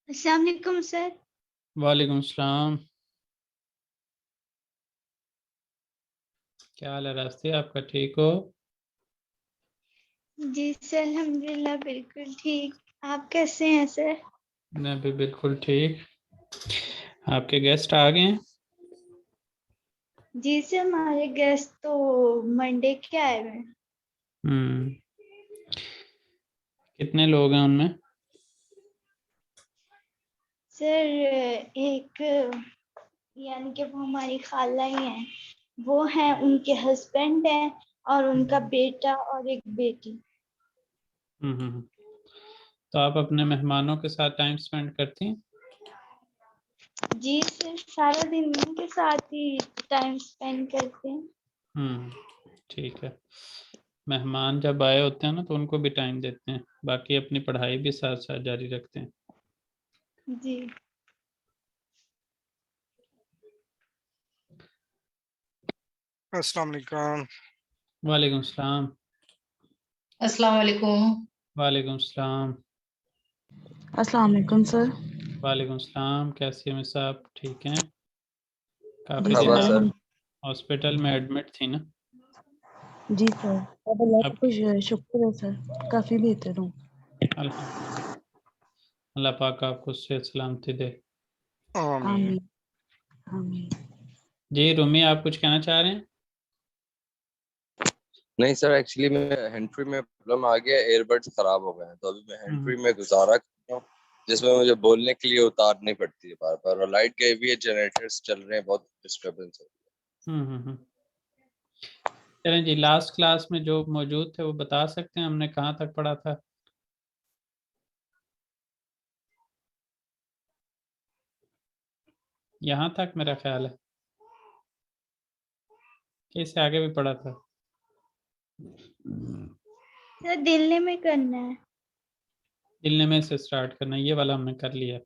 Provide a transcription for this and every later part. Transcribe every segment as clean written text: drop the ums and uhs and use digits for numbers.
अस्सलाम वालेकुम सर। वालेकुम सलाम। क्या हाल है रास्ते, आपका ठीक हो? जी सर, अल्हम्दुलिल्लाह बिल्कुल ठीक। आप कैसे हैं सर? मैं भी बिल्कुल ठीक। आपके गेस्ट आ गए हैं? जी सर, हमारे गेस्ट तो मंडे के आए हुए हैं। हम्म। कितने लोग हैं उनमें? सर एक यानी कि वो हमारी खाला ही हैं, वो हैं, उनके हस्बैंड हैं और उनका बेटा और एक बेटी। हम्म। तो आप अपने मेहमानों के साथ टाइम स्पेंड करती हैं? जी सर, सारा दिन उनके साथ ही टाइम स्पेंड करते हैं। ठीक है। मेहमान जब आए होते हैं ना तो उनको भी टाइम देते हैं, बाकी अपनी पढ़ाई भी साथ साथ जारी रखते हैं। जी। अस्सलाम वालेकुम। वालेकुम सलाम। अस्सलाम वालेकुम। वालेकुम सलाम। अस्सलाम वालेकुम सर। वालेकुम सलाम। कैसे हैं मिस साहब, ठीक हैं? जी काफ़ी सर, दिन आप अल्हम्दुलिल्लाह। हॉस्पिटल में एडमिट थी ना? जी सर, अब अल्लाह का अब कुछ शुक्र है सर, काफ़ी बेहतर हूँ। अल्हम्दुलिल्लाह, अल्लाह पाक आपको सेहत सलामती दे। आमीन। आमीन आमीन। जी रूमी, आप कुछ कहना चाह रहे हैं? नहीं सर, एक्चुअली मैं हैंड फ्री में प्रॉब्लम आ गया, एयरबड्स खराब हो गए हैं, तो अभी मैं हैंड फ्री में गुजारा कर रहा हूँ, जिसमें मुझे बोलने के लिए उतारनी पड़ती है बार बार, और लाइट गई हुई है, जनरेटर्स चल रहे हैं, बहुत डिस्टर्बेंस हो रही है। हम्म। चलें जी, लास्ट क्लास में जो मौजूद थे वो बता सकते हैं हमने कहाँ तक पढ़ा था? यहाँ तक मेरा ख्याल है कि इससे आगे भी पढ़ा था। सर दिल्ली में करना है। दिलने में से स्टार्ट करना, ये वाला हमने कर लिया।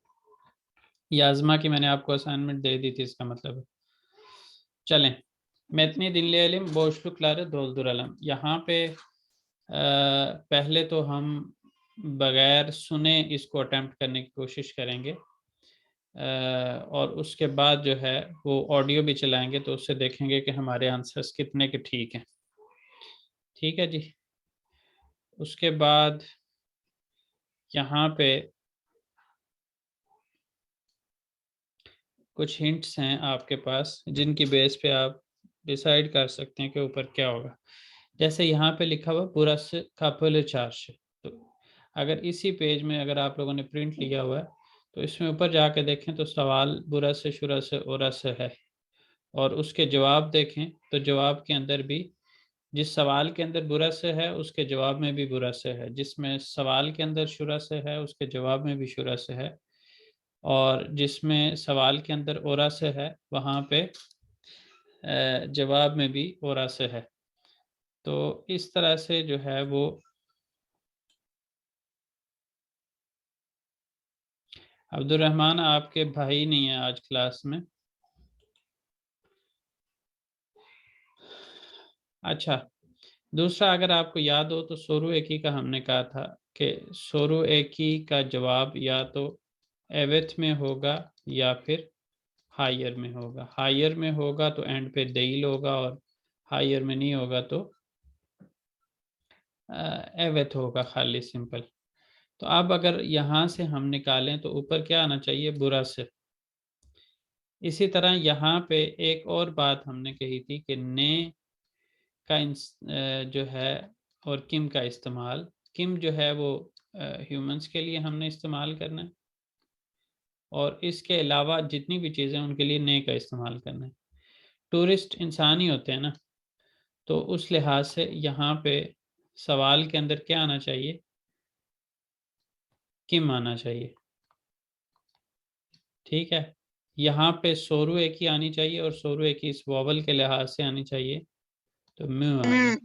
ये आजमा की मैंने आपको असाइनमेंट दे दी थी, इसका मतलब है। चलें, मेतनी दिल्ली इल्म बोशलुक लारे दोलदुर अलम। यहाँ पे पहले तो हम बगैर सुने इसको अटेम्प्ट करने की कोशिश करेंगे, और उसके बाद जो है वो ऑडियो भी चलाएंगे, तो उससे देखेंगे कि हमारे आंसर्स कितने के ठीक हैं। ठीक है जी। उसके बाद यहाँ पे कुछ हिंट्स हैं आपके पास, जिनकी बेस पे आप डिसाइड कर सकते हैं कि ऊपर क्या होगा। जैसे यहाँ पे लिखा हुआ बुरस कापल चार्ज, तो अगर इसी पेज में अगर आप लोगों ने प्रिंट लिया हुआ है तो इसमें ऊपर जाके देखें तो सवाल बुरस शुरस औरस है, और उसके जवाब देखें तो जवाब के अंदर भी जिस सवाल के अंदर बुरा से है उसके जवाब में भी बुरा से है, जिसमें सवाल के अंदर शुरा से है उसके जवाब में भी शुरा से है, और जिसमें सवाल के अंदर ओरा से है वहाँ पे जवाब में भी ओरा से है। तो इस तरह से जो है वो अब्दुर्रहमान आपके भाई नहीं है आज क्लास में। अच्छा, दूसरा अगर आपको याद हो तो सोरू एकी का हमने कहा था कि सोरू एकी का जवाब या तो एवेथ में होगा या फिर हायर में होगा। हायर में होगा तो एंड पे देइल होगा, और हायर में नहीं होगा तो एवेथ होगा, खाली सिंपल। तो अब अगर यहाँ से हम निकालें तो ऊपर क्या आना चाहिए? बुरा से। इसी तरह यहाँ पे एक और बात हमने कही थी कि ने का जो है और किम का इस्तेमाल, किम जो है वो ह्यूमंस के लिए हमने इस्तेमाल करना है, और इसके अलावा जितनी भी चीज़ें उनके लिए ने का इस्तेमाल करना है। टूरिस्ट इंसान ही होते हैं ना, तो उस लिहाज से यहाँ पे सवाल के अंदर क्या आना चाहिए? किम आना चाहिए। ठीक है, यहाँ पे सोरू एक ही आनी चाहिए, और सोरू एक ही इस वॉवल के लिहाज से आनी चाहिए, तो म्यू आ गया।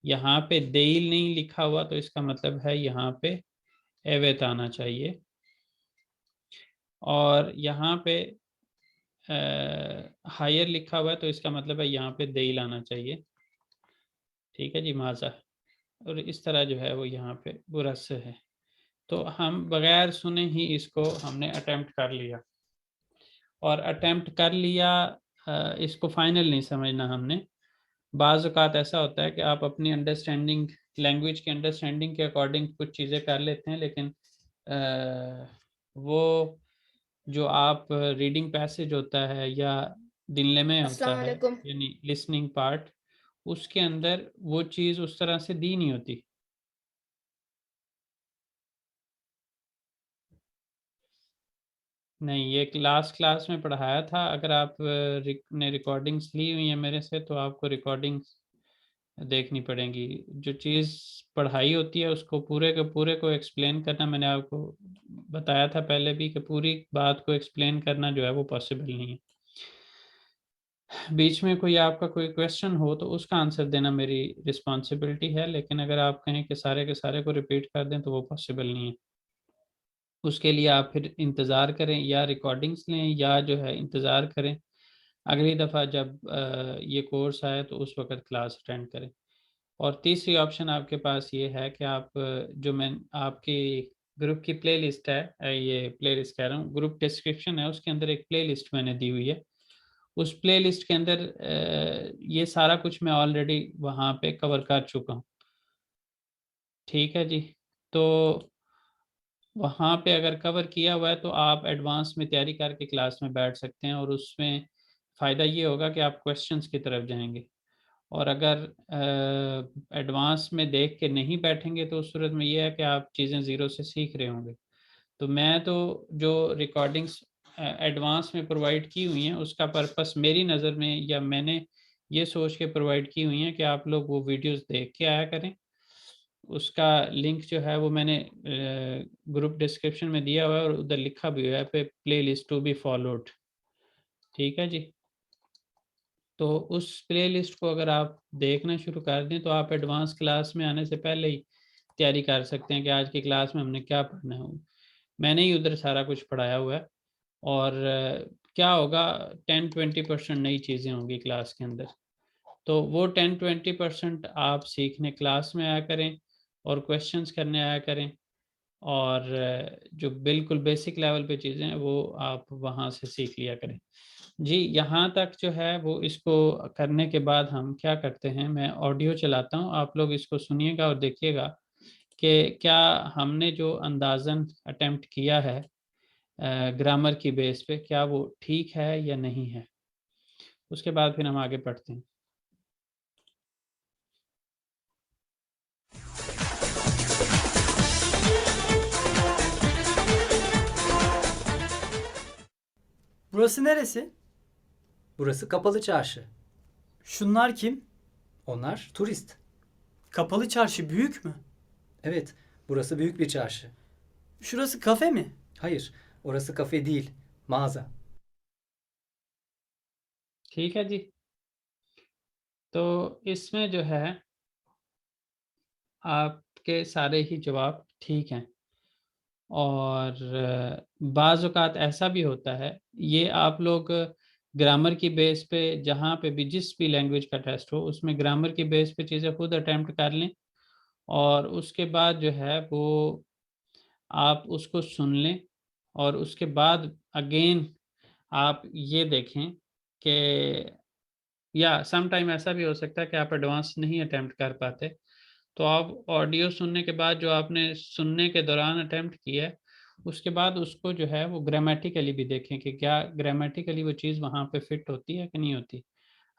यहाँ पे देइल नहीं लिखा हुआ तो इसका मतलब है यहाँ पे एवेत आना चाहिए, और यहाँ पे हायर लिखा हुआ है तो इसका मतलब है यहाँ पे देइल आना चाहिए। ठीक है जी, माजा। और इस तरह जो है वो यहाँ पे बुरा से है। तो हम बगैर सुने ही इसको हमने अटेम्प्ट कर लिया, और अटेम्प्ट कर लिया, इसको फाइनल नहीं समझना हमने। बाज़ औक़ात ऐसा होता है कि आप अपनी अंडरस्टैंडिंग, लैंग्वेज के अंडरस्टैंडिंग के अकॉर्डिंग कुछ चीज़ें कर लेते हैं, लेकिन वो जो आप रीडिंग पैसेज होता है या दिलने में होता अस्सलाम है, वालेकुम। यानी लिसनिंग पार्ट, उसके अंदर वो चीज़ उस तरह से दी नहीं होती। नहीं, ये लास्ट क्लास में पढ़ाया था। अगर आप ने रिकॉर्डिंग्स ली हुई हैं मेरे से, तो आपको रिकॉर्डिंग्स देखनी पड़ेंगी। जो चीज़ पढ़ाई होती है उसको पूरे के पूरे को एक्सप्लेन करना, मैंने आपको बताया था पहले भी कि पूरी बात को एक्सप्लेन करना जो है वो पॉसिबल नहीं है। बीच में कोई आपका कोई क्वेश्चन हो तो उसका आंसर देना मेरी रिस्पॉन्सिबिलिटी है, लेकिन अगर आप कहें कि सारे के सारे को रिपीट कर दें तो वो पॉसिबल नहीं है। उसके लिए आप फिर इंतज़ार करें, या रिकॉर्डिंग्स लें, या जो है इंतज़ार करें अगली दफ़ा जब ये कोर्स आए तो उस वक़्त क्लास अटेंड करें। और तीसरी ऑप्शन आपके पास ये है कि आप जो मैं आपकी ग्रुप की प्लेलिस्ट है, ये प्लेलिस्ट कह रहा हूँ, ग्रुप डिस्क्रिप्शन है, उसके अंदर एक प्लेलिस्ट मैंने दी हुई है। उस प्लेलिस्ट के अंदर ये सारा कुछ मैं ऑलरेडी वहाँ पे कवर कर चुका हूँ। ठीक है जी। तो वहाँ पे अगर कवर किया हुआ है तो आप एडवांस में तैयारी करके क्लास में बैठ सकते हैं, और उसमें फ़ायदा ये होगा कि आप क्वेश्चंस की तरफ जाएंगे। और अगर एडवांस में देख के नहीं बैठेंगे तो उस सूरत में ये है कि आप चीज़ें ज़ीरो से सीख रहे होंगे। तो मैं तो जो रिकॉर्डिंग्स एडवांस में प्रोवाइड की हुई हैं उसका पर्पस मेरी नज़र में, या मैंने ये सोच के प्रोवाइड की हुई हैं कि आप लोग वो वीडियोस देख के आया करें। उसका लिंक जो है वो मैंने ग्रुप डिस्क्रिप्शन में दिया हुआ है, और उधर लिखा भी हुआ है पे प्लेलिस्ट टू बी फॉलोड। ठीक है जी। तो उस प्लेलिस्ट को अगर आप देखना शुरू कर दें तो आप एडवांस क्लास में आने से पहले ही तैयारी कर सकते हैं कि आज की क्लास में हमने क्या पढ़ना है। मैंने ही उधर सारा कुछ पढ़ाया हुआ है, और क्या होगा, 10-20% नई चीज़ें होंगी क्लास के अंदर। तो वो 10-20% आप सीखने क्लास में आया करें और क्वेश्चंस करने आया करें, और जो बिल्कुल बेसिक लेवल पे चीज़ें हैं वो आप वहाँ से सीख लिया करें। जी, यहाँ तक जो है वो इसको करने के बाद हम क्या करते हैं, मैं ऑडियो चलाता हूँ, आप लोग इसको सुनिएगा और देखिएगा कि क्या हमने जो अंदाज़न अटेम्प्ट किया है ग्रामर की बेस पे, क्या वो ठीक है या नहीं है। उसके बाद फिर हम आगे बढ़ते हैं। Burası neresi? Burası Kapalı Çarşı. Şunlar kim? Onlar turist. Kapalı çarşı büyük mü? Evet, burası büyük bir çarşı. Şurası kafe mi? Hayır, orası kafe değil, mağaza. ठीक है जी। तो इसमें जो है आपके सारे ही जवाब ठीक हैं, और बाज़ औक़ात ऐसा भी होता है, ये आप लोग ग्रामर की बेस पे जहाँ पे भी जिस भी लैंग्वेज का टेस्ट हो उसमें ग्रामर की बेस पे चीज़ें खुद अटेम्प्ट कर लें, और उसके बाद जो है वो आप उसको सुन लें, और उसके बाद अगेन आप ये देखें कि, या सम टाइम ऐसा भी हो सकता है कि आप एडवांस नहीं अटेम्प्ट कर पाते, तो आप ऑडियो सुनने के बाद जो आपने सुनने के दौरान अटेम्प्ट किया है उसके बाद उसको जो है वो ग्रामेटिकली भी देखें कि क्या ग्रामेटिकली वो चीज़ वहाँ पे फिट होती है कि नहीं होती।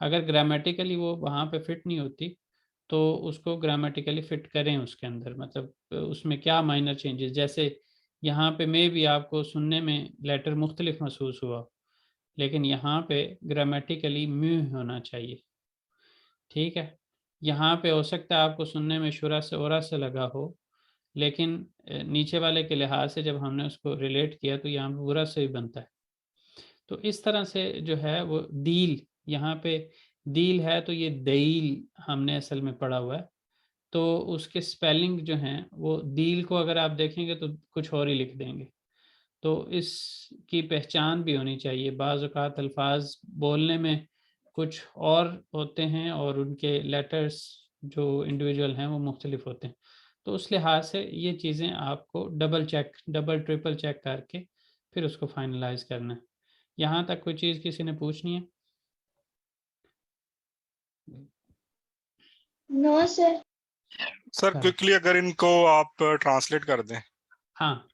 अगर ग्रामेटिकली वो वहाँ पे फिट नहीं होती तो उसको ग्रामेटिकली फिट करें उसके अंदर, मतलब उसमें क्या माइनर चेंजेस, जैसे यहाँ पे मे भी आपको सुनने में लेटर मुख्तलिफ महसूस हुआ, लेकिन यहाँ पे ग्रामेटिकली म्यू होना चाहिए। ठीक है। यहाँ पे हो सकता है आपको सुनने में शुरा से ओरा से लगा हो, लेकिन नीचे वाले के लिहाज से जब हमने उसको रिलेट किया तो यहाँ पे बुरा से भी बनता है। तो इस तरह से जो है वो दील, यहाँ पे दील है तो ये दईल हमने असल में पढ़ा हुआ है, तो उसके स्पेलिंग जो हैं वो दील को अगर आप देखेंगे तो कुछ और ही लिख देंगे। तो इसकी पहचान भी होनी चाहिए। बाज़ औक़ात अल्फाज बोलने में कुछ और होते हैं और उनके लेटर्स जो इंडिविजुअल हैं वो मुख्तलिफ होते हैं। तो उस लिहाज से ये चीज़ें आपको डबल ट्रिपल चेक करके फिर उसको फाइनलाइज करना है। यहाँ तक कोई चीज़ किसी ने पूछनी है? No sir. सर हाँ। क्विकली अगर इनको आप ट्रांसलेट कर दें। हाँ,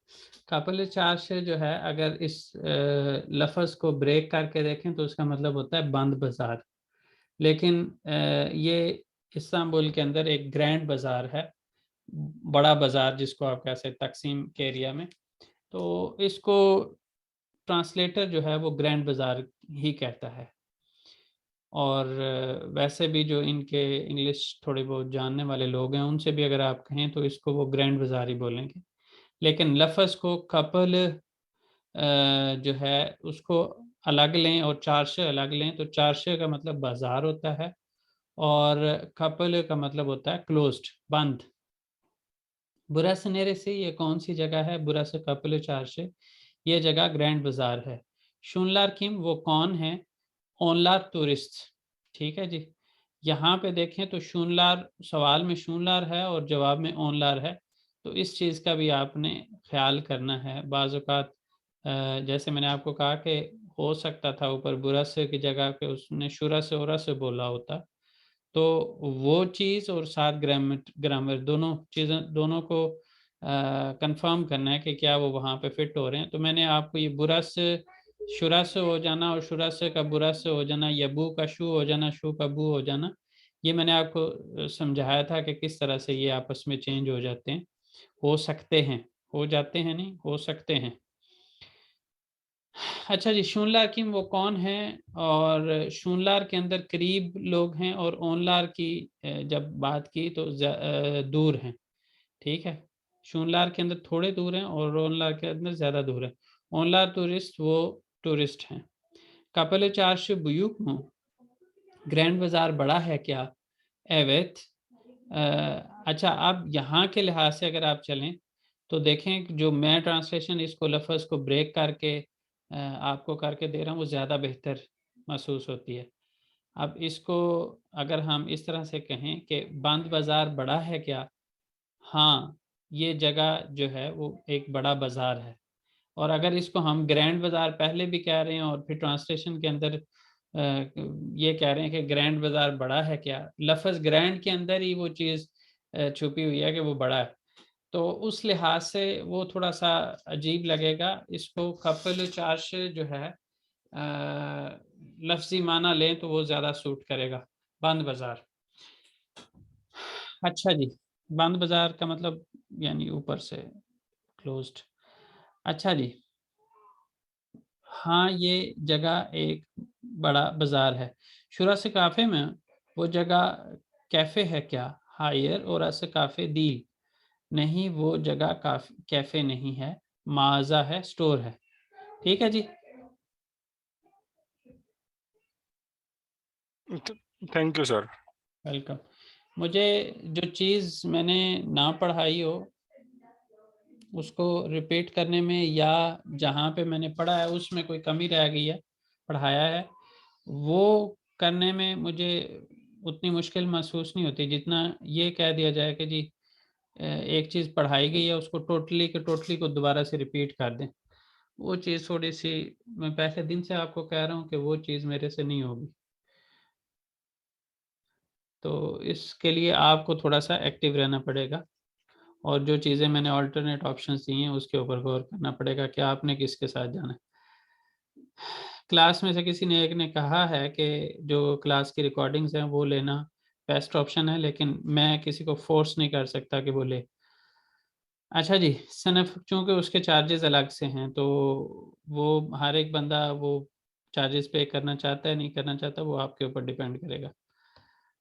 कपल चार से जो है, अगर इस लफ्ज़ को ब्रेक करके देखें तो उसका मतलब होता है बंद बाजार। लेकिन ये इस्तांबुल के अंदर एक ग्रैंड बाजार है, बड़ा बाजार जिसको आप कह सकते तकसीम के एरिया में। तो इसको ट्रांसलेटर जो है वो ग्रैंड बाजार ही कहता है। और वैसे भी जो इनके इंग्लिश थोड़े बहुत जानने वाले लोग हैं उनसे भी अगर आप कहें तो इसको वो ग्रैंड बाजार ही बोलेंगे। लेकिन लफ्ज़ को कपल जो है उसको अलग लें और चारशे अलग लें तो चारशे का मतलब बाजार होता है और कपल का मतलब होता है क्लोज्ड, बंद। बुरस नेरेसी ये कौन सी जगह है? बुरस कपल चारशे ये जगह ग्रैंड बाजार है। शुनलार किम वो कौन है? ओनलार टूरिस्ट। ठीक है जी। यहाँ पे देखें तो शूनलार, सवाल में शूनलार है और जवाब में ओनलार है, तो इस चीज़ का भी आपने ख्याल करना है। बाज़ औक़ात जैसे मैंने आपको कहा कि हो सकता था ऊपर बुरस की जगह पे उसने शुरा से ओरा से बोला होता, तो वो चीज़ और साथ ग्रामर दोनों चीज़ें, दोनों को कंफर्म करना है कि क्या वो वहाँ पे फिट हो रहे हैं। तो मैंने आपको ये बुरस शुरा से हो जाना और शुरा से का बुरा से हो जाना, या बू का शू हो जाना, शू का बू हो जाना, ये मैंने आपको समझाया था कि किस तरह से ये आपस में चेंज हो जाते हैं, हो सकते हैं, हो जाते हैं नहीं, हो सकते हैं। अच्छा जी, शूनलार किम वो कौन है? और शूनलार के अंदर करीब लोग हैं और ओनलार की जब बात की तो दूर हैं। ठीक है, शूनलार के अंदर थोड़े दूर हैं और ओनलार के अंदर ज़्यादा दूर है। ओनलार टूरिस्ट वो टूरिस्ट हैं। कपल चार्श बुयूक में ग्रैंड बाजार बड़ा है क्या? एवेथ। अच्छा, अब यहाँ के लिहाज से अगर आप चलें तो देखें जो मैं ट्रांसलेशन इसको लफ्ज़ को ब्रेक करके आपको करके दे रहा हूँ वो ज़्यादा बेहतर महसूस होती है। अब इसको अगर हम इस तरह से कहें कि बंद बाज़ार बड़ा है क्या? हाँ, ये जगह जो है वो एक बड़ा बाज़ार है। और अगर इसको हम ग्रैंड बाज़ार पहले भी कह रहे हैं और फिर ट्रांसलेशन के अंदर ये कह रहे हैं कि ग्रैंड बाज़ार बड़ा है क्या? लफ्ज़ ग्रैंड के अंदर ही वो चीज़ छुपी हुई है कि वो बड़ा है। तो उस लिहाज से वो थोड़ा-सा अजीब लगेगा। इसको कपल चार्श जो है लफ्ज़ी माना लें तो वो ज़्यादा सूट करेगा, बंद बाज़ार। अच्छा जी, बंद बाज़ार का मतलब यानी ऊपर से क्लोज़्ड। अच्छा जी। हाँ, ये जगह एक बड़ा बाज़ार है। शुरा से काफ़े में वो जगह कैफ़े है क्या? हायर और अस काफ़े दी। नहीं, वो जगह कैफ़े नहीं है, माज़ा है, स्टोर है। ठीक है जी। Thank you sir. वेलकम। मुझे जो चीज़ मैंने ना पढ़ाई हो उसको रिपीट करने में या जहाँ पे मैंने पढ़ा है उसमें कोई कमी रह गई है, पढ़ाया है, वो करने में मुझे उतनी मुश्किल महसूस नहीं होती जितना ये कह दिया जाए कि जी एक चीज़ पढ़ाई गई है उसको टोटली के टोटली को दोबारा से रिपीट कर दें। वो चीज़ थोड़ी-सी, मैं पहले दिन से आपको कह रहा हूँ कि वो चीज़ मेरे से नहीं होगी। तो इसके लिए आपको थोड़ा-सा एक्टिव रहना पड़ेगा और जो चीज़ें मैंने अल्टरनेट ऑप्शंस दी हैं उसके ऊपर गौर करना पड़ेगा कि आपने किसके साथ जाना है। क्लास में से किसी ने एक ने कहा है कि जो क्लास की रिकॉर्डिंग्स हैं वो लेना बेस्ट ऑप्शन है, लेकिन मैं किसी को फ़ोर्स नहीं कर सकता कि वो ले। अच्छा जी, सनफ़ चूँकि उसके चार्जेज़ अलग से हैं तो वो हर एक बंदा वो चार्जेज़ पे करना चाहता है, नहीं करना चाहता, वो आपके ऊपर डिपेंड करेगा।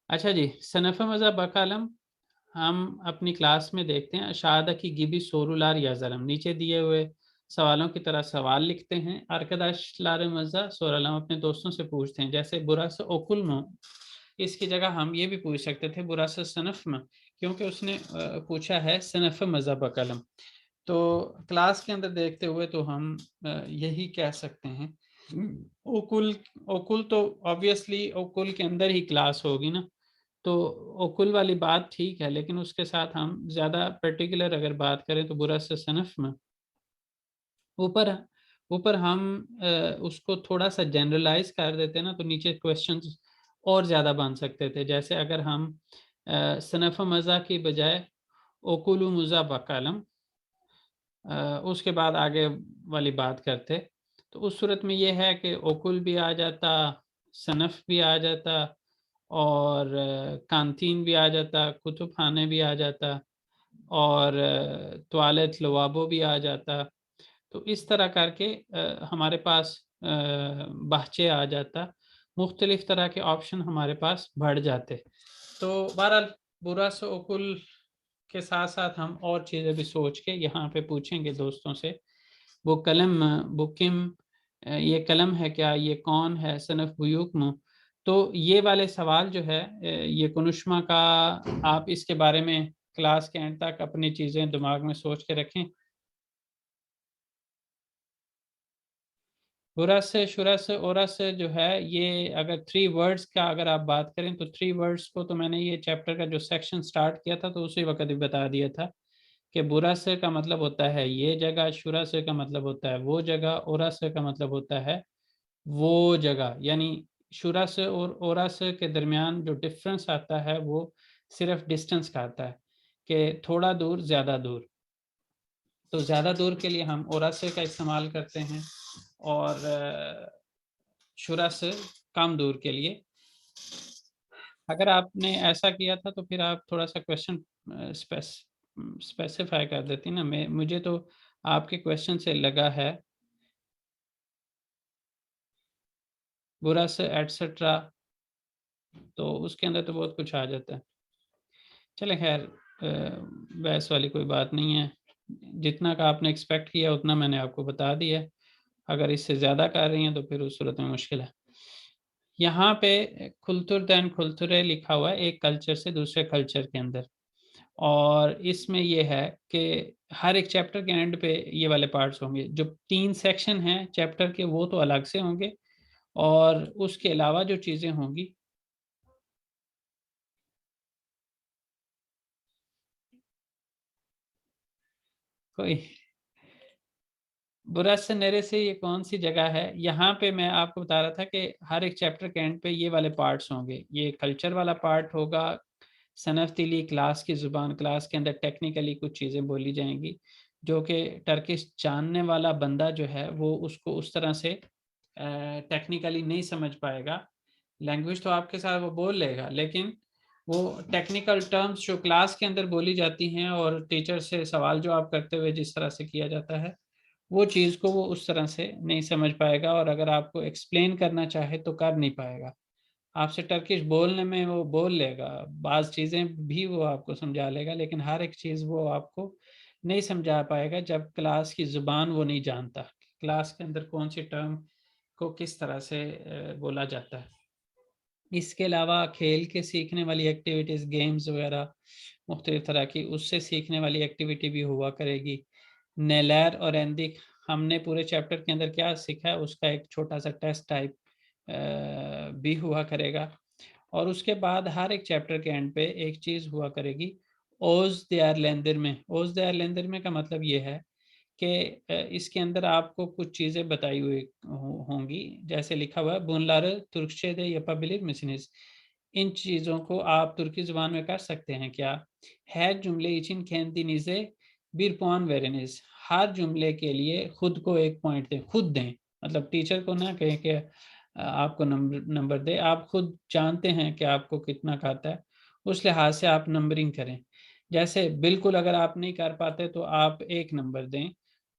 अच्छा जी, सनफ़ मज़ा बकालम हम अपनी क्लास में देखते हैं शाहादा की गिबी सोरुलार या ज़लम। नीचे दिए हुए सवालों की तरह सवाल लिखते हैं। अरकदाश लार मज़ा सोरलम अपने दोस्तों से पूछते हैं, जैसे बुरा से ओकुल में, इसकी जगह हम ये भी पूछ सकते थे बुरा से सनफ़ में, क्योंकि उसने पूछा है सनफ़ मज़ा बकलम। तो क्लास के अंदर देखते हुए तो हम यही कह सकते हैं। ओकुल ओकुल तो ऑब्वियसली ओकुल के अंदर ही क्लास होगी ना, तो ओकुल वाली बात ठीक है, लेकिन उसके साथ हम ज़्यादा पर्टिकुलर अगर बात करें तो बुरा से सनफ में ऊपर ऊपर हम उसको थोड़ा सा जनरलाइज कर देते ना, तो नीचे क्वेश्चंस और ज़्यादा बन सकते थे। जैसे अगर हम सनफ मज़ा की बजाय ओकुलु मुज़ा बकालम उसके बाद आगे वाली बात करते, तो उस सूरत में ये है कि ओकुल भी आ जाता, सनफ भी आ जाता, और कांतीन भी आ जाता, कुतुब खाने भी आ जाता, और तवालत लवाबो भी आ जाता। तो इस तरह करके हमारे पास बाहचे आ जाता, मुख्तलिफ तरह के ऑप्शन हमारे पास बढ़ जाते। तो बहरहाल बुरा से ओकुल के साथ साथ हम और चीज़ें भी सोच के यहाँ पे पूछेंगे दोस्तों से। वो कलम बुकिम, ये कलम है क्या, ये कौन है, सनफ बुयूकम। तो ये वाले सवाल जो है ये कुनुष्मा का, आप इसके बारे में क्लास के एंड तक अपनी चीज़ें दिमाग में सोच के रखें। बुरस शुरस औरस जो है, ये अगर 3 वर्ड्स का अगर आप बात करें तो 3 वर्ड्स को तो मैंने ये चैप्टर का जो सेक्शन स्टार्ट किया था तो उसी वक्त ही बता दिया था कि बुरस का मतलब होता है ये जगह, शुरस का मतलब होता है वो जगह, औरस का मतलब होता है वो जगह। यानी शुरस और औरस के दरमियान जो डिफरेंस आता है वो सिर्फ डिस्टेंस का आता है कि थोड़ा दूर, ज़्यादा दूर। तो ज़्यादा दूर के लिए हम औरस का इस्तेमाल करते हैं, और शुरा से कम दूर के लिए। अगर आपने ऐसा किया था तो फिर आप थोड़ा सा क्वेश्चन स्पेसिफाई कर देती ना। मुझे तो आपके क्वेश्चन से लगा है बुरा से एटसेट्रा, तो उसके अंदर तो बहुत कुछ आ जाता है। चले खैर, बहस वाली कोई बात नहीं है। जितना का आपने एक्सपेक्ट किया उतना मैंने आपको बता दिया है। अगर इससे ज़्यादा कर रही हैं तो फिर उस सूरत में मुश्किल है। यहाँ पे खुलतुर दैन खुलतुरे लिखा हुआ है एक कल्चर से दूसरे कल्चर के अंदर, और इसमें ये है कि हर एक चैप्टर के एंड पे ये वाले पार्ट्स होंगे। जो 3 सेक्शन हैं चैप्टर के वो तो अलग से होंगे, और उसके अलावा जो चीज़ें होंगी कोई बुरा से नरे से ये कौन सी जगह है। यहाँ पे मैं आपको बता रहा था कि हर एक चैप्टर के एंड पे ये वाले पार्ट्स होंगे। ये कल्चर वाला पार्ट होगा, सनफ तिली क्लास की ज़ुबान, क्लास के अंदर टेक्निकली कुछ चीज़ें बोली जाएंगी जो कि टर्किश जानने वाला बंदा जो है वो उसको उस तरह से टेक्निकली नहीं समझ पाएगा। लैंग्वेज तो आपके साथ वो बोल लेगा, लेकिन वो टेक्निकल टर्म्स जो क्लास के अंदर बोली जाती हैं और टीचर से सवाल जवाब करते हुए जिस तरह से किया जाता है वो चीज़ को वो उस तरह से नहीं समझ पाएगा, और अगर आपको एक्सप्लेन करना चाहे तो कर नहीं पाएगा। आपसे टर्किश बोलने में वो बोल लेगा, बाज़ चीज़ें भी वो आपको समझा लेगा, लेकिन हर एक चीज़ वो आपको नहीं समझा पाएगा जब क्लास की ज़ुबान वो नहीं जानता, क्लास के अंदर कौन सी टर्म को किस तरह से बोला जाता है। इसके अलावा खेल के सीखने वाली एक्टिविटीज़, गेम्स वगैरह मुख्तलिफ तरह की, उससे सीखने वाली एक्टिविटी भी हुआ करेगी। नेलैर और एंदिक, हमने पूरे चैप्टर के अंदर क्या सीखा है उसका एक छोटा सा टेस्ट टाइप भी हुआ करेगा। और उसके बाद हर एक चैप्टर के एंड पे एक चीज़ हुआ करेगी ओज दयार लेंदर में। ओज दयार लेंदर में का मतलब ये है कि इसके अंदर आपको कुछ चीज़ें बताई हुई होंगी, जैसे लिखा हुआ है बुनलार तुर्कशेदे यपाबिलिर मिसनिस। इन चीज़ों को आप तुर्की ज़ुबान में कर सकते हैं क्या? है जुमले इचिन केंदिनिजे bir puan veriniz। हर जुमले के लिए खुद को 1 पॉइंट दें, खुद दें, मतलब टीचर को ना कहें कि आपको नंबर दे, आप खुद जानते हैं कि आपको कितना खाता है, उस लिहाज से आप नंबरिंग करें। जैसे बिल्कुल अगर आप नहीं कर पाते तो आप 1 नंबर दें,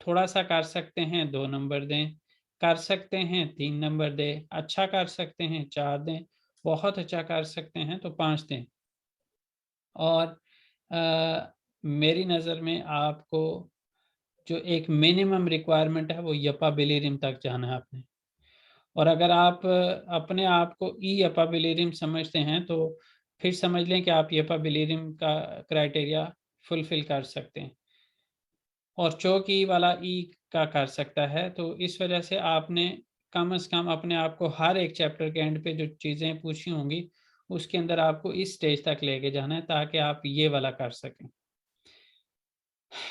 थोड़ा सा कर सकते हैं 2 नंबर दें, कर सकते हैं 3 नंबर दें, अच्छा कर सकते हैं 4 दें, बहुत अच्छा कर सकते हैं तो 5 दें। और मेरी नज़र में आपको जो एक मिनिमम रिक्वायरमेंट है वो यपाबिलिरिम तक जाना है आपने। और अगर आप अपने आप को ई यपाबिलिरिम समझते हैं तो फिर समझ लें कि आप यपाबिलिरिम का क्राइटेरिया फुलफिल कर सकते हैं, और चौक ई वाला ई का कर सकता है। तो इस वजह से आपने कम से कम अपने आप को हर एक चैप्टर के एंड पे जो चीज़ें पूछी होंगी उसके अंदर आपको इस स्टेज तक लेके जाना है ताकि आप ये वाला कर सकें।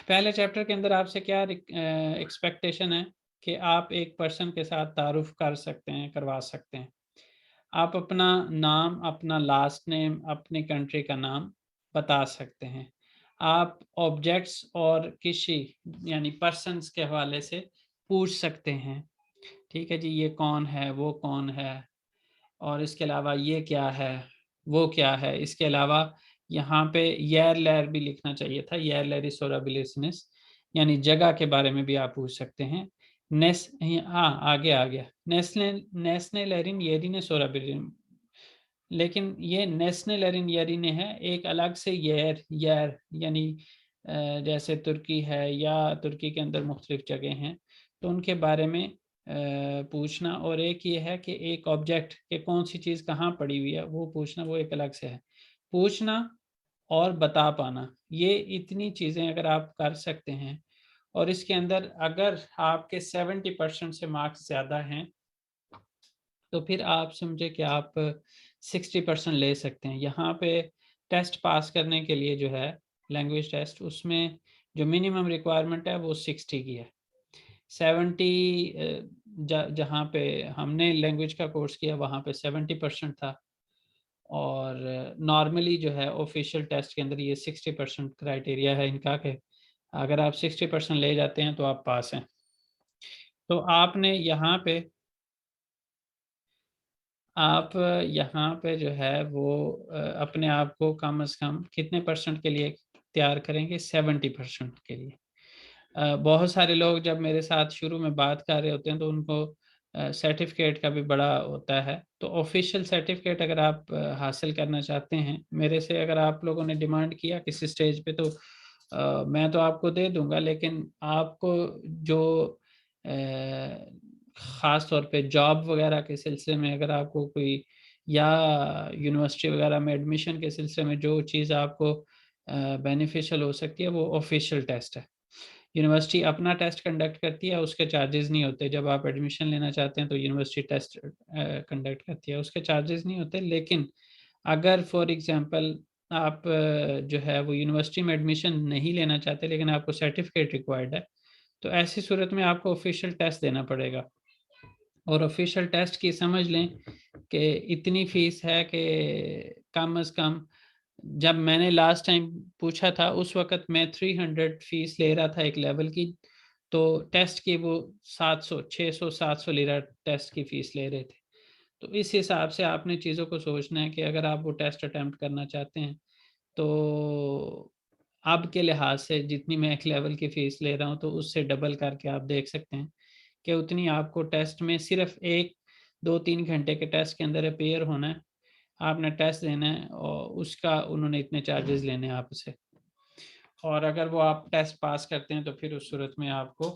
पहले चैप्टर के अंदर आपसे क्या एक्सपेक्टेशन है कि आप एक पर्सन के साथ तारुफ कर सकते हैं, करवा सकते हैं। आप अपना नाम, अपना लास्ट नेम, अपनी कंट्री का नाम बता सकते हैं। आप ऑब्जेक्ट्स और किसी यानी पर्सन्स के हवाले से पूछ सकते हैं, ठीक है जी, ये कौन है, वो कौन है, और इसके अलावा ये क्या है, वो क्या है। इसके अलावा यहाँ पे येर लेर भी लिखना चाहिए था, येर लेरिस होराबिलिसनेस, यानी जगह के बारे में भी आप पूछ सकते हैं। हाँ आगे आ गया, नेशनल एरिन येरिने सोराबिलिन, लेकिन ये नेशनल एरिन येरिने है, एक अलग से येर यानी जैसे तुर्की है या तुर्की के अंदर मुख्तलिफ जगह हैं तो उनके बारे में पूछना, और एक ये है कि एक ऑब्जेक्ट के कौन सी चीज़ कहाँ पड़ी हुई है वो पूछना, वो एक अलग से है। पूछना और बता पाना, ये इतनी चीज़ें अगर आप कर सकते हैं और इसके अंदर अगर आपके 70% से मार्क्स ज़्यादा हैं तो फिर आप समझे कि आप 60% ले सकते हैं। यहाँ पे टेस्ट पास करने के लिए जो है लैंग्वेज टेस्ट, उसमें जो मिनिमम रिक्वायरमेंट है वो 60 की है। 70 जहाँ पे हमने लैंग्वेज का कोर्स किया वहाँ पे 70% था, और नॉर्मली जो है ऑफिशियल टेस्ट के अंदर ये 60% क्राइटेरिया है इनका कि अगर आप 60% ले जाते हैं तो आप पास हैं। तो आपने यहाँ पे जो है वो अपने आप को कम से कम कितने परसेंट के लिए तैयार करेंगे? 70% के लिए। बहुत सारे लोग जब मेरे साथ शुरू में बात कर रहे होते हैं तो उनको सर्टिफिकेट का भी बड़ा होता है। तो ऑफिशियल सर्टिफिकेट अगर आप हासिल करना चाहते हैं, मेरे से अगर आप लोगों ने डिमांड किया किसी स्टेज पे तो मैं तो आपको दे दूंगा, लेकिन आपको जो ख़ास तौर पे जॉब वगैरह के सिलसिले में अगर आपको कोई या यूनिवर्सिटी वगैरह में एडमिशन के सिलसिले में जो चीज़ आपको बेनिफिशियल हो सकती है वो ऑफिशियल टेस्ट है। यूनिवर्सिटी अपना टेस्ट कंडक्ट करती है, उसके चार्जेस नहीं होते। जब आप एडमिशन लेना चाहते हैं तो यूनिवर्सिटी टेस्ट कंडक्ट करती है, उसके चार्जेस नहीं होते। लेकिन अगर फॉर एग्जांपल आप जो है वो यूनिवर्सिटी में एडमिशन नहीं लेना चाहते लेकिन आपको सर्टिफिकेट रिक्वायर्ड है, तो ऐसी सूरत में आपको ऑफिशियल टेस्ट देना पड़ेगा। और ऑफिशियल टेस्ट की समझ लें कि इतनी फ़ीस है कि कम से कम जब मैंने लास्ट टाइम पूछा था उस वक़्त मैं 300 फ़ीस ले रहा था एक लेवल की, तो टेस्ट की वो 700, 600, 700 लिरा टेस्ट की फ़ीस ले रहे थे। तो इस हिसाब से आपने चीज़ों को सोचना है कि अगर आप वो टेस्ट अटेम्प्ट करना चाहते हैं तो अब के लिहाज से जितनी मैं एक लेवल की फ़ीस ले रहा हूँ तो उससे डबल करके आप देख सकते हैं कि उतनी आपको टेस्ट में सिर्फ 1-2-3 घंटे के टेस्ट के अंदर अपीयर होना है, आपने टेस्ट देना है और उसका उन्होंने इतने चार्जेस लेने हैं आपसे। और अगर वो आप टेस्ट पास करते हैं तो फिर उस सूरत में आपको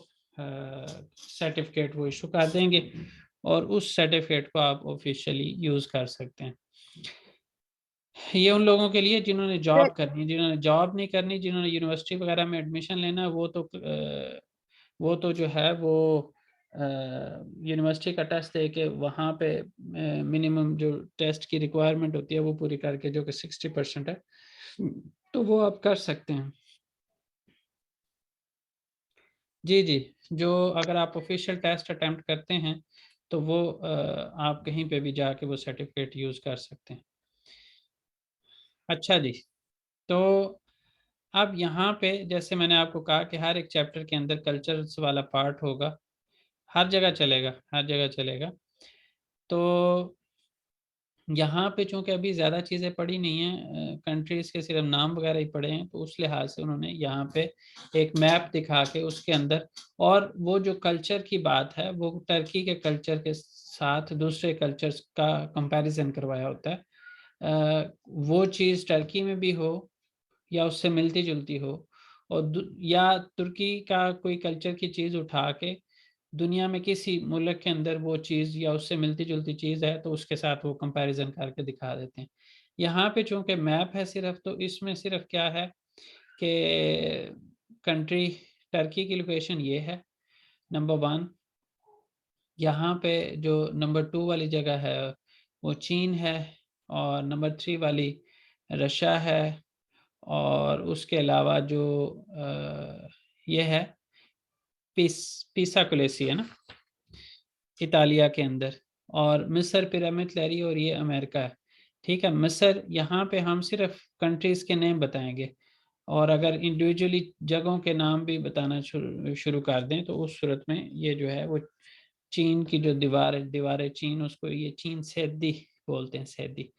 सर्टिफिकेट वो इशू कर देंगे और उस सर्टिफिकेट को आप ऑफिशियली यूज़ कर सकते हैं। ये उन लोगों के लिए जिन्होंने जॉब करनी है, जिन्होंने जॉब नहीं करनी, जिन्होंने यूनिवर्सिटी वगैरह में एडमिशन लेना है, वो तो जो है वो यूनिवर्सिटी का टेस्ट दे के वहाँ पे मिनिमम जो टेस्ट की रिक्वायरमेंट होती है वो पूरी करके, जो कि 60% है, तो वो आप कर सकते हैं। जी जी, जो अगर आप ऑफिशियल टेस्ट अटेम्प्ट करते हैं तो वो आप कहीं पे भी जाके वो सर्टिफिकेट यूज़ कर सकते हैं। अच्छा जी, तो अब यहाँ पे जैसे मैंने आपको कहा कि हर एक चैप्टर के अंदर कल्चर्स वाला पार्ट होगा, हर जगह चलेगा, हर जगह चलेगा। तो यहाँ पे चूँकि अभी ज़्यादा चीज़ें पढ़ी नहीं हैं, कंट्रीज़ के सिर्फ नाम वगैरह ही पढ़े हैं, तो उस लिहाज से उन्होंने यहाँ पे एक मैप दिखा के उसके अंदर, और वो जो कल्चर की बात है वो टर्की के कल्चर के साथ दूसरे कल्चर्स का कंपैरिजन करवाया होता है। वो चीज़ टर्की में भी हो या उससे मिलती जुलती हो, और या तुर्की का कोई कल्चर की चीज़ उठा के दुनिया में किसी मुल्क के अंदर वो चीज़ या उससे मिलती जुलती चीज़ है तो उसके साथ वो कंपैरिजन करके दिखा देते हैं। यहाँ पे चूँकि मैप है सिर्फ, तो इसमें सिर्फ क्या है कि कंट्री टर्की की लोकेशन ये है नंबर 1। यहाँ पे जो नंबर 2 वाली जगह है वो चीन है, और नंबर 3 वाली रशिया है, और उसके अलावा जो ये है पीसा कुलेसी है ना, इतालिया के अंदर, और मिस्र पिरामिड लहरी, और ये अमेरिका है। ठीक है, मिस्र, यहाँ पे हम सिर्फ कंट्रीज के नेम बताएंगे, और अगर इंडिविजुअली जगहों के नाम भी बताना शुरू कर दें तो उस सूरत में ये जो है वो चीन की जो दीवार चीन, उसको ये चीन सैदी बोलते हैं, सैदी।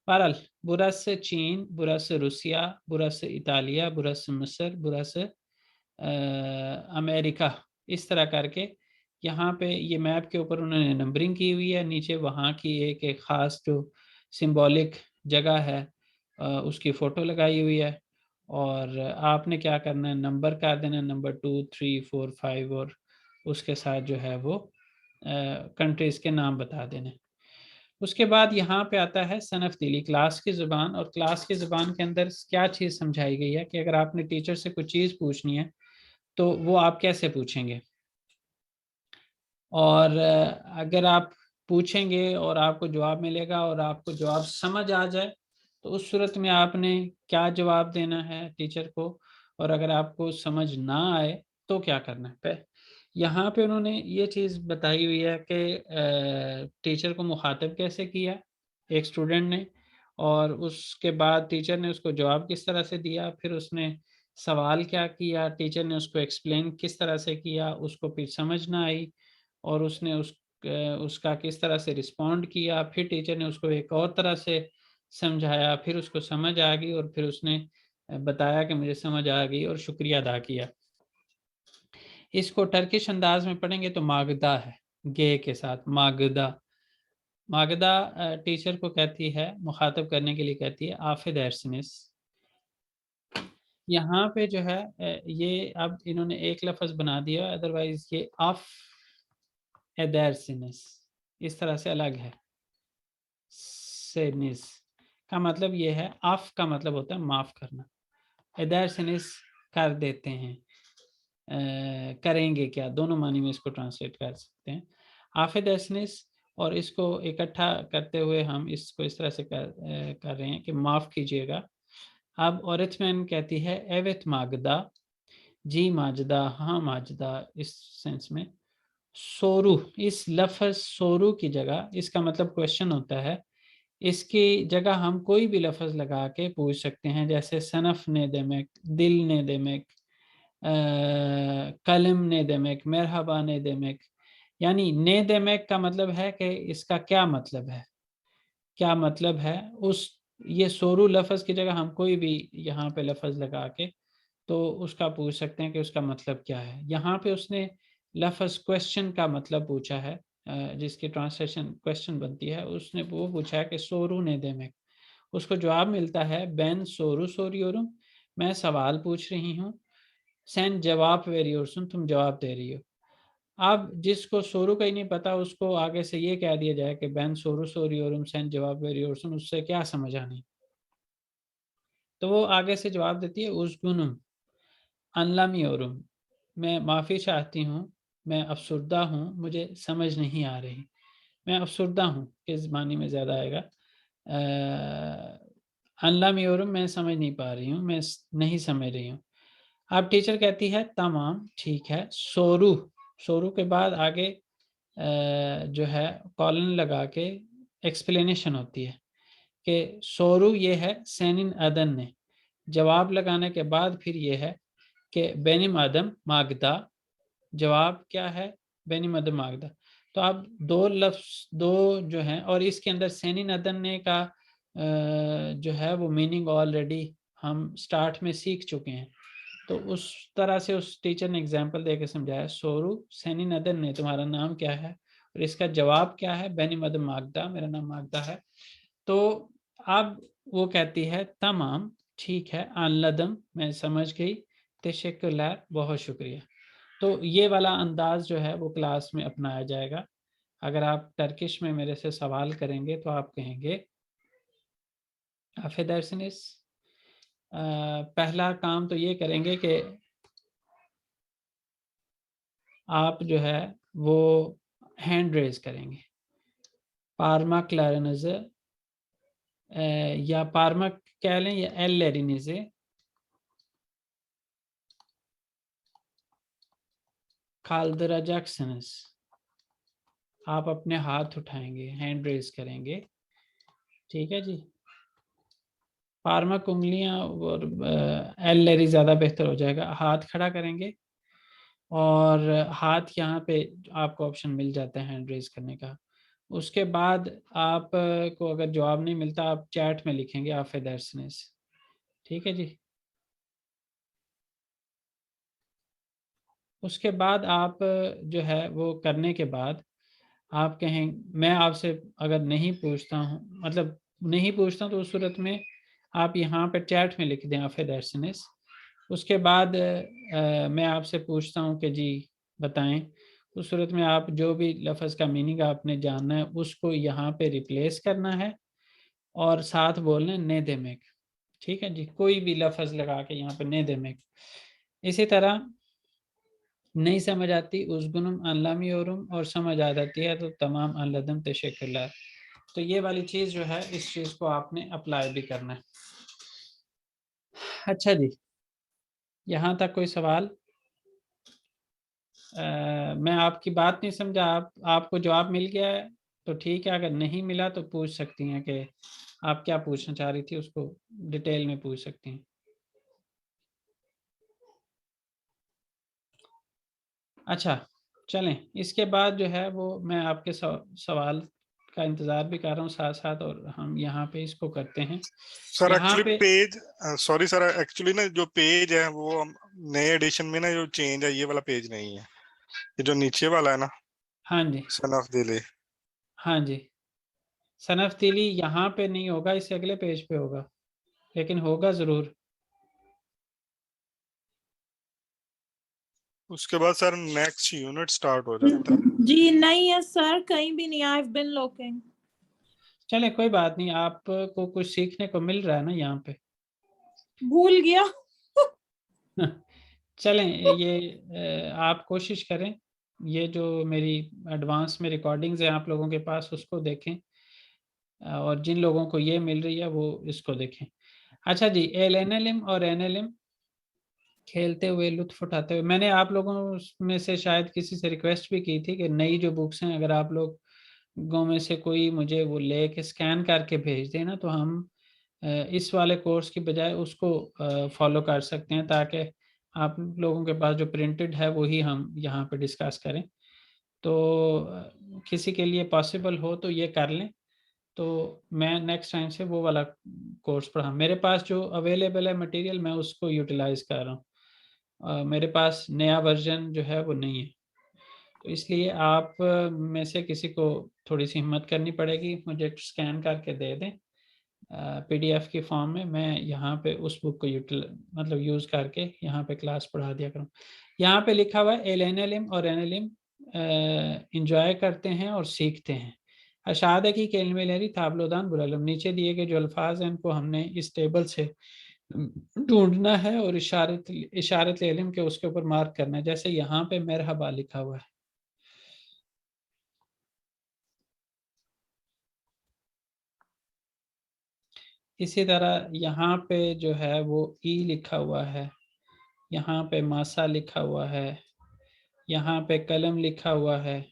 बहरहाल, बुरस चीन, बुरस रूसिया, बुरस इतालिया, बुरस मिस्र, बुरस अमेरिका, इस तरह करके यहाँ पे ये मैप के ऊपर उन्होंने नंबरिंग की हुई है। नीचे वहाँ की एक ख़ास जो सिंबॉलिक जगह है उसकी फ़ोटो लगाई हुई है, और आपने क्या करना है, नंबर कर देना, नंबर 2, 3, 4, 5, और उसके साथ जो है वो कंट्रीज़ के नाम बता देने। उसके बाद यहाँ पे आता है सनफ दिली, क्लास की ज़ुबान। और क्लास की ज़ुबान के अंदर क्या चीज़ समझाई गई है कि अगर आपने टीचर से कुछ चीज़ पूछनी है तो वो आप कैसे पूछेंगे, और अगर आप पूछेंगे और आपको जवाब मिलेगा और आपको जवाब समझ आ जाए तो उस सूरत में आपने क्या जवाब देना है टीचर को, और अगर आपको समझ ना आए तो क्या करना है। यहाँ पे उन्होंने ये चीज़ बताई हुई है कि टीचर को मुखातब कैसे किया एक स्टूडेंट ने, और उसके बाद टीचर ने उसको जवाब किस तरह से दिया, फिर उसने सवाल क्या किया, टीचर ने उसको एक्सप्लेन किस तरह से किया, उसको फिर समझ ना आई और उसने उसका किस तरह से रिस्पॉन्ड किया, फिर टीचर ने उसको एक और तरह से समझाया, फिर उसको समझ आ गई और फिर उसने बताया कि मुझे समझ आ गई और शुक्रिया अदा किया। इसको टर्किश अंदाज में पढ़ेंगे तो मागदा है, गे के साथ मागदा। मागदा टीचर को कहती है, मुखातब करने के लिए कहती है आफिद एर्सनिस। यहाँ पे जो है ये अब इन्होंने एक लफ्ज़ बना दिया, अदरवाइज ये आफ एदर्सिनिस इस तरह से अलग है। सेनिस का मतलब ये है, आफ का मतलब होता है माफ़ करना, एदर्सिनिस कर देते हैं, करेंगे क्या, दोनों मानी में इसको ट्रांसलेट कर सकते हैं, आफेदर्सिनिस। और इसको इकट्ठा करते हुए हम इसको इस तरह से कर रहे हैं कि माफ़ कीजिएगा। अब औरतमैन कहती है एवेत मागदा, जी माजदा, हाँ माजदा, इस सेंस में। सोरू, इस लफ्ज़ सोरू की जगह, इसका मतलब क्वेश्चन होता है, इसकी जगह हम कोई भी लफ्ज़ लगा के पूछ सकते हैं, जैसे सनफ ने देमेक, दिल ने देमेक, कलम ने देमेक, मरहबा ने देमेक। यानी ने देमेक का मतलब है कि इसका क्या मतलब है, क्या मतलब है। उस ये सोरू लफ्ज़ की जगह हम कोई भी यहाँ पे लफ्ज़ लगा के तो उसका पूछ सकते हैं कि उसका मतलब क्या है। यहाँ पे उसने लफ्ज़ क्वेश्चन का मतलब पूछा है, जिसकी ट्रांसलेशन क्वेश्चन बनती है, उसने वो पूछा है कि सोरू ने देमेक। उसको जवाब मिलता है बेन सोरू सोरियोरुम, मैं सवाल पूछ रही हूँ, सेन जवाब वेरियोरसुन, तुम जवाब दे रही हो। अब जिसको सोरू का ही नहीं पता उसको आगे से ये कह दिया जाए कि बेन सोरू सोरियोरुम सेन जवाब वेरियोरसुन, उससे क्या समझ आनी, तो वो आगे से जवाब देती है उसगुनुम अनलामियोरुम, मैं माफ़ी चाहती हूँ, मैं अफसुर्दा हूँ, मुझे समझ नहीं आ रही। मैं अफसुर्दा हूँ किस मानी में ज़्यादा आएगा, अनलामियोरुम मैं समझ नहीं पा रही हूँ, मैं नहीं समझ रही हूँ। अब टीचर कहती है तमाम ठीक है। सोरू, सोरू के बाद आगे जो है कॉलन लगा के एक्सप्लेनेशन होती है कि सोरू ये है सैनिन अदन ने, जवाब लगाने के बाद फिर ये है कि बेनिम आदम मागदा, जवाब क्या है, बेनिम आदम मागदा। तो अब दो लफ्ज़, दो जो हैं, और इसके अंदर सैनिन अदन ने का जो है वो मीनिंग ऑलरेडी हम स्टार्ट में सीख चुके हैं। तो उस तरह से उस टीचर ने एग्जाम्पल दे के समझाया, सोरू सैनिन अदन ने, तुम्हारा नाम क्या है, और इसका जवाब क्या है, बेनिम आदम मागदा, मेरा नाम मागदा है। तो अब वो कहती है तमाम ठीक है, अनलदम मैं समझ गई, तशक्कुर बहुत शुक्रिया। तो ये वाला अंदाज जो है वो क्लास में अपनाया जाएगा। अगर आप टर्किश में मेरे से सवाल करेंगे तो आप कहेंगे अफेदर्सनिस, पहला काम तो ये करेंगे कि आप जो है वो हैंड रेज करेंगे, पारमा क्लारनज या parmak कह लें या elllerinizi kaldıracaksınız। आप अपने हाथ उठाएंगे, हैंड रेज करेंगे, ठीक है जी। पार्मक उंगलियां और एलरी ज़्यादा बेहतर हो जाएगा। हाथ खड़ा करेंगे और हाथ यहाँ पे आपको ऑप्शन मिल जाता है हैंड रेज करने का। उसके बाद आप को अगर जवाब नहीं मिलता आप चैट में लिखेंगे affedersiniz, ठीक है जी। उसके बाद आप जो है वो करने के बाद आप कहें, मैं आपसे अगर नहीं पूछता हूँ, मतलब नहीं पूछता तो उस सूरत में आप यहाँ पे चैट में लिख दें affedersiniz। उसके बाद मैं आपसे पूछता हूँ कि जी बताएं, उस सूरत में आप जो भी लफ्ज़ का मीनिंग आपने जानना है उसको यहाँ पे रिप्लेस करना है और साथ बोलना ने देमेक, ठीक है जी। कोई भी लफ्ज़ लगा के यहाँ पे ने देमेक। इसी तरह नहीं समझ आती उज़गुनुम अनलामियोरुम और समझ आ जाती है तो तमाम अनलदम तशक्कुल्लाह। तो ये वाली चीज़ जो है इस चीज़ को आपने अप्लाई भी करना है। अच्छा जी, यहाँ तक कोई सवाल? मैं आपकी बात नहीं समझा, आपको जवाब मिल गया है तो ठीक है, अगर नहीं मिला तो पूछ सकती हैं कि आप क्या पूछना चाह रही थी, उसको डिटेल में पूछ सकती हैं। अच्छा चलें, इसके बाद जो है वो मैं आपके सवाल का इंतज़ार भी कर रहा हूँ साथ साथ, और हम यहाँ पे इसको करते हैं। सर यहाँ एक्चुअली पे पेज, सॉरी सर, एक्चुअली ना जो पेज है वो नए एडिशन में ना जो चेंज है, ये वाला पेज नहीं है, ये जो नीचे वाला है ना, हाँ जी, सन ऑफ दिल्ली। हाँ जी, सनफ तिली यहाँ पे नहीं होगा, इससे अगले पेज पे होगा, लेकिन होगा ज़रूर। उसके बाद सर नेक्स्ट यूनिट स्टार्ट हो जाता है। जी नहीं है सर, कहीं भी नहीं। I have been looking. चले कोई बात नहीं, आपको कुछ सीखने को मिल रहा है ना यहाँ पे। भूल गया। चलें, ये आप कोशिश करें, ये जो मेरी एडवांस में रिकॉर्डिंग्स हैं आप लोगों के पास उसको देखें, और जिन लोगों को ये मिल रही है वो इसको देखें। अच्छा जी, एलएनएलएम और एनएलएम खेलते हुए लुत्फ उठाते हुए, मैंने आप लोगों में से शायद किसी से रिक्वेस्ट भी की थी कि नई जो बुक्स हैं अगर आप लोगों में से कोई मुझे वो ले के स्कैन करके भेज देना तो हम इस वाले कोर्स की बजाय उसको फॉलो कर सकते हैं, ताकि आप लोगों के पास जो प्रिंटेड है वही हम यहाँ पे डिस्कस करें। तो किसी के लिए पॉसिबल हो तो ये कर लें, तो मैं नेक्स्ट टाइम से वो वाला कोर्स पढ़ा। मेरे पास जो अवेलेबल है मटेरियल मैं उसको यूटिलाइज कर रहा हूँ, मेरे पास नया वर्जन जो है वो नहीं है, तो इसलिए आप में से किसी को थोड़ी सी हिम्मत करनी पड़ेगी, मुझे स्कैन करके दे दें पीडीएफ की फॉर्म में, मैं यहाँ पे उस बुक को मतलब यूज़ करके यहाँ पे क्लास पढ़ा दिया करूँ। यहाँ पे लिखा हुआ है एलएनएलएम और एनएलएम इंजॉय करते हैं और सीखते हैं। अशाद की केलमेलरी ताबलोदान बुरलम, नीचे दिए गए जो अल्फाज हैं इनको हमने इस टेबल से ढूंढना है और इशारत इल्म के उसके ऊपर मार्क करना है, जैसे यहाँ पे मरहबा लिखा हुआ है। इसी तरह यहाँ पे जो है वो ई लिखा हुआ है, यहाँ पे मासा लिखा हुआ है, यहाँ पे कलम लिखा हुआ है,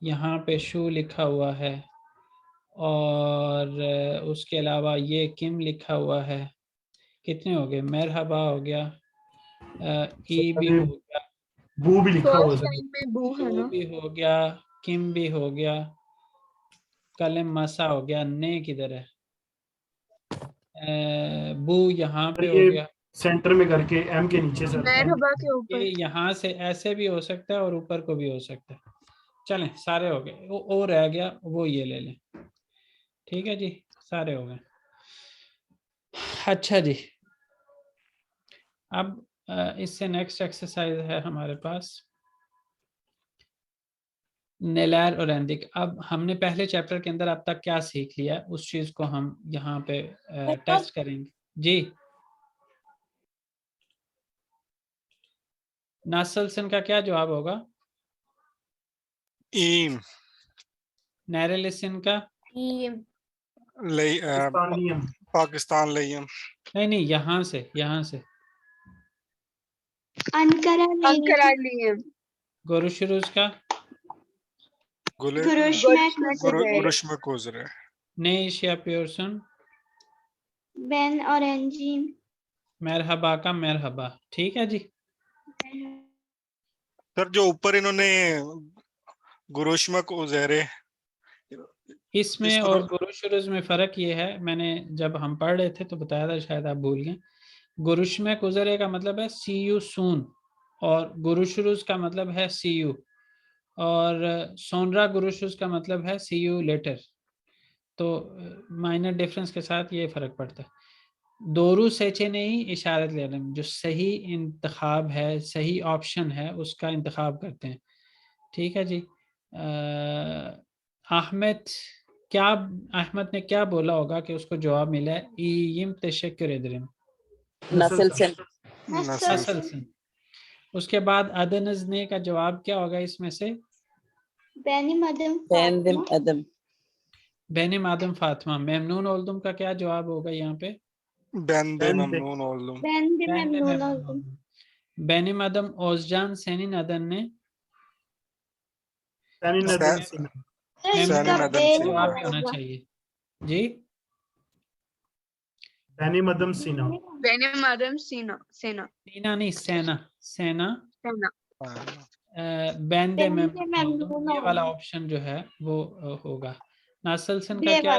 यहाँ पे शू लिखा हुआ है, और उसके अलावा ये किम लिखा हुआ है। कितने हो गए? मरहबा हो गया, ई भी हो गया, बू भी लिखा हुआ फर्स्ट है। टाइम में बू है शू ना। भी हो गया, किम भी हो गया, कलम मसा हो गया, ने किधर है? बू यहाँ पे हो गया, सेंटर में करके एम के नीचे सर। मरहबा के ये ऊपर। यहाँ से ऐसे भी हो सकता है और ऊपर को भी हो सकता है। चलें सारे हो गए, वो रह गया, वो ये ले लें, ठीक है जी, सारे हो गए। अच्छा जी, अब इससे नेक्स्ट एक्सरसाइज है हमारे पास नेलैर और एंडिक। अब हमने पहले चैप्टर के अंदर अब तक क्या सीख लिया उस चीज को हम यहाँ पे टेस्ट करेंगे जी। नासलसन का क्या जवाब होगा? ईम। नैरेलिसन का? ईम। पाकिस्तानियम। पाकिस्तान लयम। नहीं, यहाँ से Ankaralium. गुरुशुरूज का गुरुश में गुजरे। नेश या प्योरसन, Ben और एंजीम। मरहबा का मरहबा। ठीक है जी। सर जो ऊपर इन्होंने गुरुशमक उजैरे, इसमें इसको और गुरुशुरूज में फ़र्क ये है, मैंने जब हम पढ़ रहे थे तो बताया था, शायद आप भूल गए। गुरुशम गुजरे का मतलब है सी यू सून, और गुरुशुरूज का मतलब है सी यू, और सोनरा गुरुशुरूज का मतलब है सी यू लेटर। तो माइनर डिफरेंस के साथ ये फ़र्क पड़ता है। दोरू सेचे नहीं इशारत ले रहे हैं, जो सही इंतखाब है, सही ऑप्शन है, उसका इंतखाब करते हैं। ठीक है जी। अहमद ने क्या बोला होगा कि उसको जवाब मिला है ईयम तशक्कुर एदरिम, नसलसन। उसके बाद अदनज़ने का जवाब क्या होगा इसमें से? बेनिम आदम फातिमा। मेमनून ओल्दुम का क्या जवाब होगा यहाँ पे? बेंदे ममनून ओल्दुम। बेनिम आदम ओजजान सेनिन अदन ने इसका जवाब भी होना चाहिए जी। बेनिमदम सीना। सीना नहीं, सेना। बैंदे मेमनून, ये वाला ऑप्शन जो है वो होगा। नसलसन का क्या?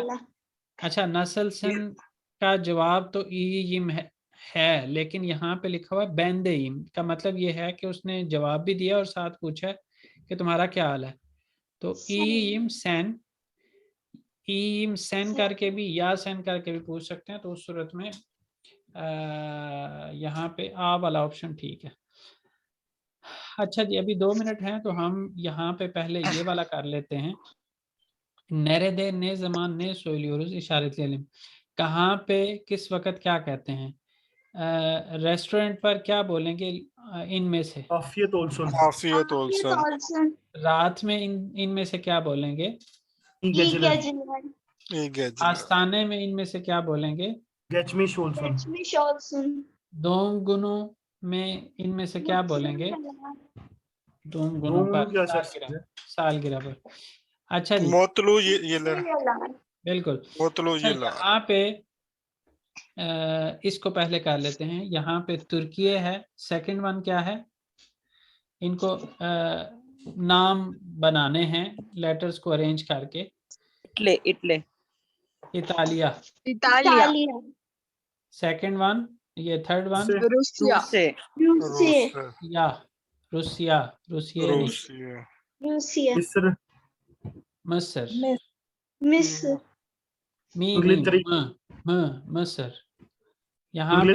अच्छा, नसलसन का जवाब तो ईयम है, लेकिन यहाँ पे लिखा हुआ है बैंदेइम, का मतलब ये है कि उसने जवाब भी दिया और साथ पूछा है कि तुम्हारा क्या हाल है। तो ईयम सेन करके भी या सेन करके भी पूछ सकते हैं। तो उस सूरत में यहाँ पे आ वाला ऑप्शन ठीक है। अच्छा जी, अभी 2 मिनट हैं तो हम यहाँ पे पहले ये वाला कर लेते हैं। नेरेदे ने जमान ने सोलियोरुस इशारत इल्म, कहाँ पे किस वक़्त क्या कहते हैं? रेस्टोरेंट पर क्या बोलेंगे इनमें से? आफियत ओल्सन। आफियत ओल्सन। रात में इनमें से क्या बोलेंगे? आस्ताने में इनमें से क्या बोलेंगे? गेचमिश ओल्सन। दोंगुनु में इनमें से क्या बोलेंगे? दोंगुनु पर सालगिरह पर। अच्छा जी, मोतलू येलर। बिल्कुल। मोतलू अच्छा, येलर। यहाँ पे इसको पहले कर लेते हैं। यहाँ पे तुर्की है, सेकंड वन क्या है? इनको नाम बनाने हैं लेटर्स को अरेंज करके। इतालिया। सेकंड वन, ये थर्ड वन रूसिया मसर मसर। यहाँ पे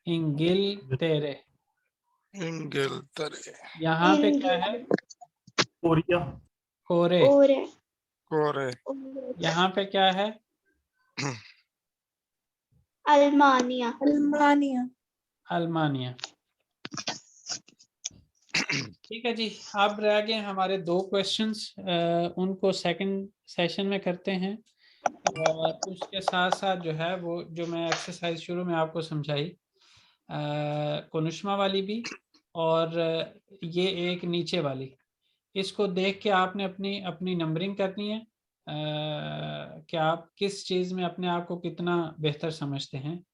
इंगिलतेरे। यहाँ पे क्या है? कोरे। यहाँ पे क्या है? अल्मानिया। ठीक है जी। अब रह गए हमारे 2 क्वेश्चंस, उनको सेकंड सेशन में करते हैं। और उसके साथ साथ जो है वो जो मैं एक्सरसाइज शुरू में आपको समझाई, कोनुष्मा वाली भी, और ये एक नीचे वाली, इसको देख के आपने अपनी नंबरिंग करनी है कि आप किस चीज़ में अपने आप को कितना बेहतर समझते हैं।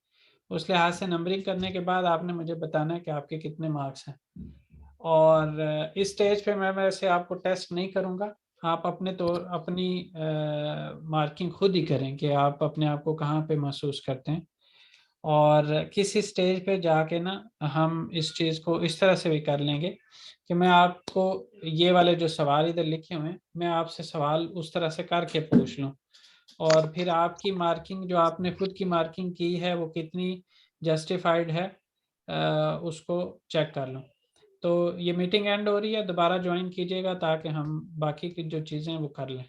उस लिहाज से नंबरिंग करने के बाद आपने मुझे बताना है कि आपके कितने मार्क्स हैं। और इस स्टेज पे मैं वैसे आपको टेस्ट नहीं करूँगा, आप अपनी मार्किंग खुद ही करें कि आप अपने आप को कहाँ पे महसूस करते हैं। और किसी स्टेज पे जाके ना हम इस चीज़ को इस तरह से भी कर लेंगे कि मैं आपको ये वाले जो सवाल इधर लिखे हुए हैं, मैं आपसे सवाल उस तरह से करके पूछ लूँ, और फिर आपकी मार्किंग जो आपने खुद की मार्किंग की है वो कितनी जस्टिफाइड है, उसको चेक कर लूँ। तो ये मीटिंग एंड हो रही है, दोबारा ज्वाइन कीजिएगा ताकि हम बाकी की जो चीज़ें वो कर लें।